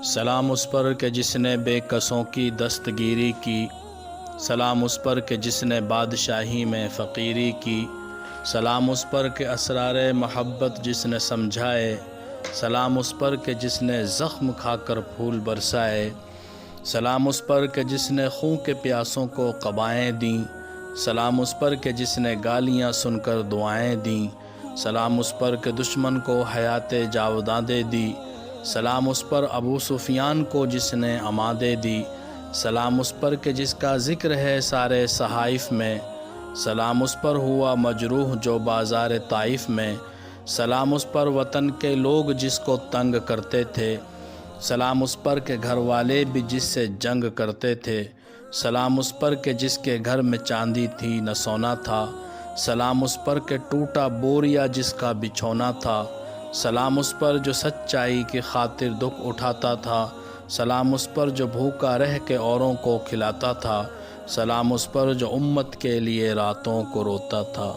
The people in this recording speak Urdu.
سلام اس پر کہ جس نے بے کسوں کی دستگیری کی، سلام اس پر کہ جس نے بادشاہی میں فقیری کی، سلام اس پر کہ اسرار محبت جس نے سمجھائے، سلام اس پر کہ جس نے زخم کھا کر پھول برسائے، سلام اس پر کہ جس نے خون کے پیاسوں کو قبائیں دیں، سلام اس پر کہ جس نے گالیاں سن کر دعائیں دیں، سلام اس پر کہ دشمن کو حیات جاوداں دے دی، سلام اس پر ابو سفیان کو جس نے امان دے دی، سلام اس پر کہ جس کا ذکر ہے سارے صحائف میں، سلام اس پر ہوا مجروح جو بازار طائف میں، سلام اس پر وطن کے لوگ جس کو تنگ کرتے تھے، سلام اس پر کہ گھر والے بھی جس سے جنگ کرتے تھے، سلام اس پر کہ جس کے گھر میں چاندی تھی نہ سونا تھا، سلام اس پر کہ ٹوٹا بوریا جس کا بچھونا تھا، سلام اس پر جو سچائی کی خاطر دکھ اٹھاتا تھا، سلام اس پر جو بھوکا رہ کے اوروں کو کھلاتا تھا، سلام اس پر جو امت کے لیے راتوں کو روتا تھا۔